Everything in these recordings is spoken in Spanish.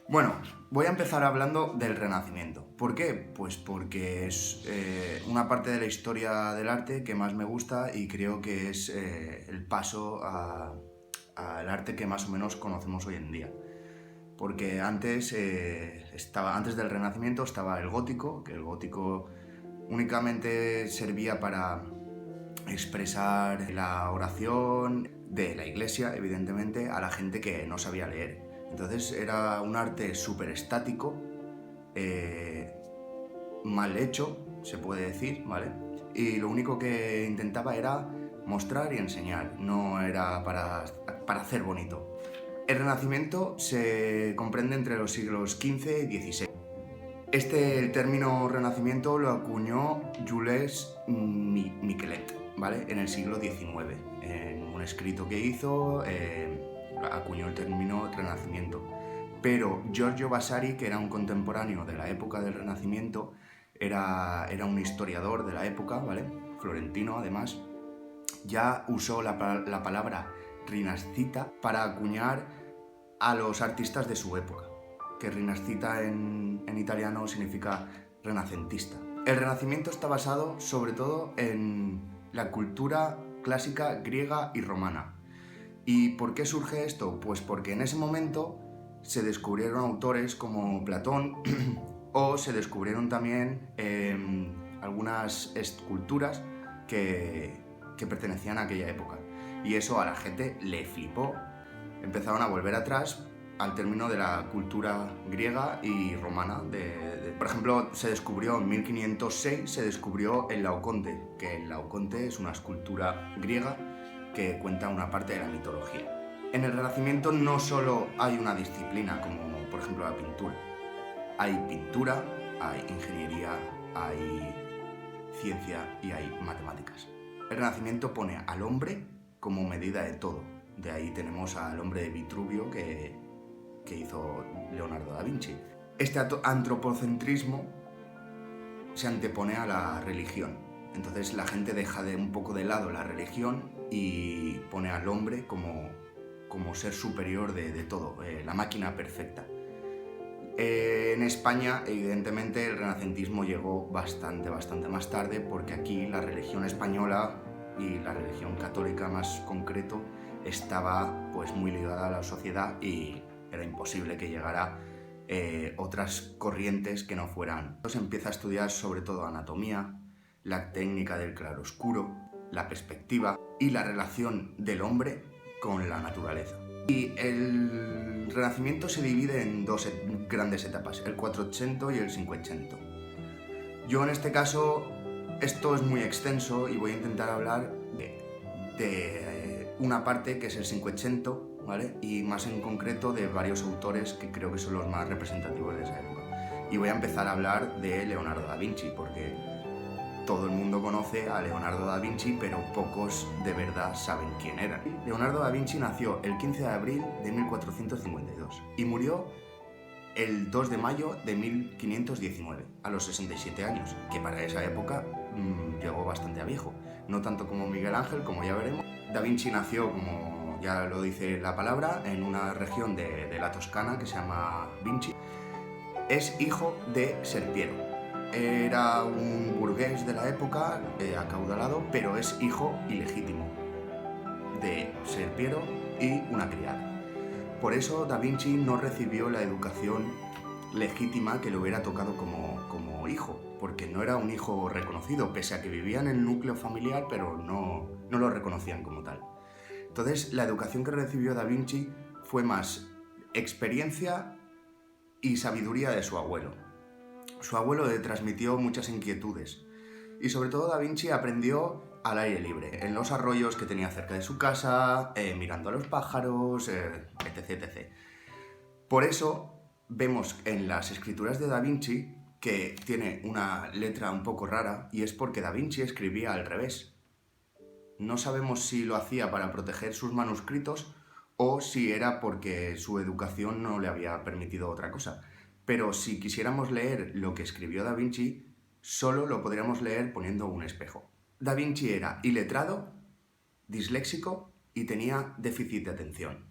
Bueno, voy a empezar hablando del Renacimiento. ¿Por qué? Pues porque es una parte de la historia del arte que más me gusta y creo que es el paso al arte que más o menos conocemos hoy en día. Porque antes, antes del Renacimiento estaba el gótico, que el gótico únicamente servía para expresar la oración de la iglesia, evidentemente, a la gente que no sabía leer. Entonces era un arte súper estático, mal hecho, se puede decir, ¿vale? Y lo único que intentaba era mostrar y enseñar, no era para hacer bonito. El Renacimiento se comprende entre los siglos XV y XVI. El término Renacimiento lo acuñó Jules Michelet, ¿vale? En el siglo XIX. En un escrito que hizo, acuñó el término Renacimiento. Pero Giorgio Vasari, que era un contemporáneo de la época del Renacimiento, era un historiador de la época, ¿vale? Florentino, además, ya usó la palabra Rinascita para acuñar a los artistas de su época, que Rinascita en italiano significa renacentista. El Renacimiento está basado sobre todo en la cultura clásica griega y romana. ¿Y por qué surge esto? Pues porque en ese momento se descubrieron autores como Platón o se descubrieron también algunas esculturas que pertenecían a aquella época. Y eso a la gente le flipó. Empezaron a volver atrás al término de la cultura griega y romana. Por ejemplo, se descubrió en 1506 se descubrió el Laoconte, que el Laoconte es una escultura griega que cuenta una parte de la mitología. En el Renacimiento no solo hay una disciplina como por ejemplo la pintura. Hay pintura, hay ingeniería, hay ciencia y hay matemáticas. El Renacimiento pone al hombre como medida de todo. De ahí tenemos al hombre de Vitruvio que hizo Leonardo da Vinci. Este antropocentrismo se antepone a la religión. Entonces la gente deja un poco de lado la religión y pone al hombre como ser superior de todo, la máquina perfecta. En España, evidentemente, el renacentismo llegó bastante más tarde, porque aquí la religión española y la religión católica más concreto estaba pues muy ligada a la sociedad y era imposible que llegara otras corrientes que no fueran. Se empieza a estudiar sobre todo anatomía, la técnica del claroscuro, la perspectiva y la relación del hombre con la naturaleza. Y el Renacimiento se divide en dos grandes etapas, el 480 y el 580. Yo en este caso, esto es muy extenso y voy a intentar hablar de una parte que es el 580, ¿vale? Y más en concreto de varios autores que creo que son los más representativos de esa época. Y voy a empezar a hablar de Leonardo da Vinci, porque todo el mundo conoce a Leonardo da Vinci, pero pocos de verdad saben quién era. Leonardo da Vinci nació el 15 de abril de 1452 y murió el 2 de mayo de 1519, a los 67 años, que para esa época llegó bastante a viejo. No tanto como Miguel Ángel, como ya veremos. Da Vinci nació, como ya lo dice la palabra, en una región de la Toscana que se llama Vinci. Es hijo de Serpiero. Era un burgués de la época, acaudalado, pero es hijo ilegítimo de Serpiero y una criada. Por eso Da Vinci no recibió la educación legítima que le hubiera tocado como hijo, porque no era un hijo reconocido, pese a que vivía en el núcleo familiar, pero no lo reconocían como tal. Entonces, la educación que recibió Da Vinci fue más experiencia y sabiduría de su abuelo. Su abuelo le transmitió muchas inquietudes y sobre todo Da Vinci aprendió al aire libre, en los arroyos que tenía cerca de su casa, mirando a los pájaros, etc, etc. Por eso vemos en las escrituras de Da Vinci que tiene una letra un poco rara, y es porque Da Vinci escribía al revés. No sabemos si lo hacía para proteger sus manuscritos o si era porque su educación no le había permitido otra cosa. Pero si quisiéramos leer lo que escribió Da Vinci, solo lo podríamos leer poniendo un espejo. Da Vinci era iletrado, disléxico y tenía déficit de atención.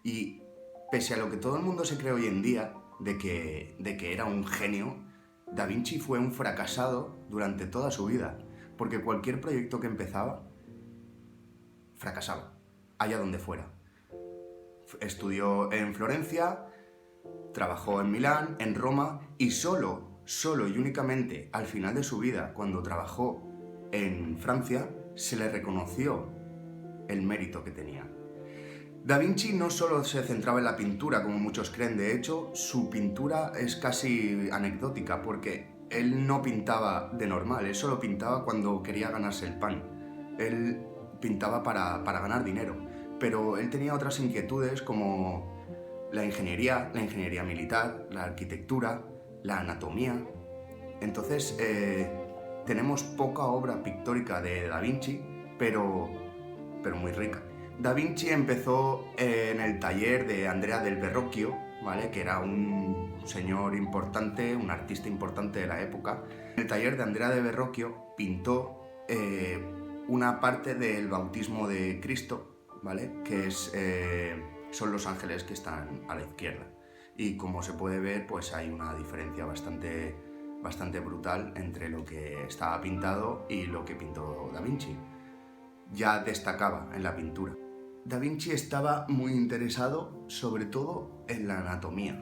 Y pese a lo que todo el mundo se cree hoy en día de que era un genio, Da Vinci fue un fracasado durante toda su vida, porque cualquier proyecto que empezaba, fracasaba, allá donde fuera. Estudió en Florencia, trabajó en Milán, en Roma, y solo y únicamente al final de su vida, cuando trabajó en Francia, se le reconoció el mérito que tenía. Da Vinci no solo se centraba en la pintura, como muchos creen, de hecho, su pintura es casi anecdótica, porque él no pintaba de normal, él solo pintaba cuando quería ganarse el pan. Él pintaba para ganar dinero, pero él tenía otras inquietudes como la ingeniería militar, la arquitectura, la anatomía. Entonces, tenemos poca obra pictórica de Da Vinci, pero muy rica. Da Vinci empezó en el taller de Andrea del Verrocchio, ¿vale? Que era un señor importante, un artista importante de la época. En el taller de Andrea del Verrocchio pintó una parte del bautismo de Cristo, ¿vale? Que son los ángeles que están a la izquierda. Y como se puede ver, pues hay una diferencia bastante brutal entre lo que estaba pintado y lo que pintó Da Vinci. Ya destacaba en la pintura. Da Vinci estaba muy interesado sobre todo en la anatomía.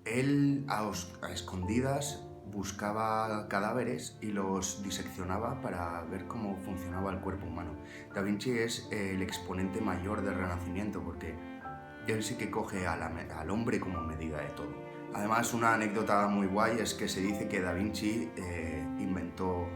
Él a escondidas buscaba cadáveres y los diseccionaba para ver cómo funcionaba el cuerpo humano. Da Vinci es el exponente mayor del Renacimiento porque él sí que coge al hombre como medida de todo. Además, una anécdota muy guay es que se dice que Da Vinci inventó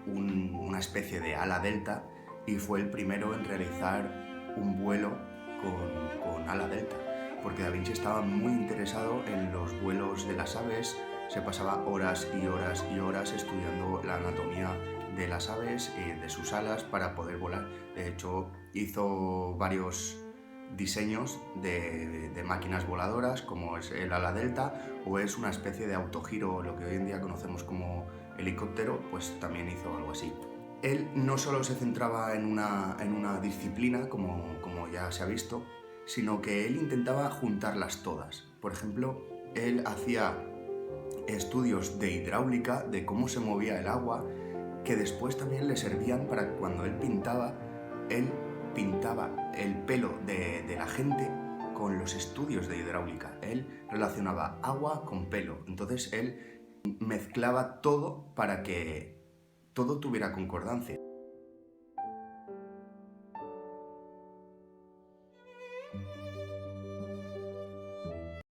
una especie de ala delta y fue el primero en realizar un vuelo con ala delta, porque Da Vinci estaba muy interesado en los vuelos de las aves, se pasaba horas y horas y horas estudiando la anatomía de las aves y de sus alas para poder volar. De hecho, hizo varios diseños de máquinas voladoras, como es el ala delta, o es una especie de autogiro, lo que hoy en día conocemos como helicóptero, pues también hizo algo así. Él no solo se centraba en una disciplina, como ya se ha visto, sino que él intentaba juntarlas todas. Por ejemplo, él hacía estudios de hidráulica, de cómo se movía el agua, que después también le servían para que cuando él pintaba el pelo de la gente con los estudios de hidráulica. Él relacionaba agua con pelo, entonces él mezclaba todo para que todo tuviera concordancia.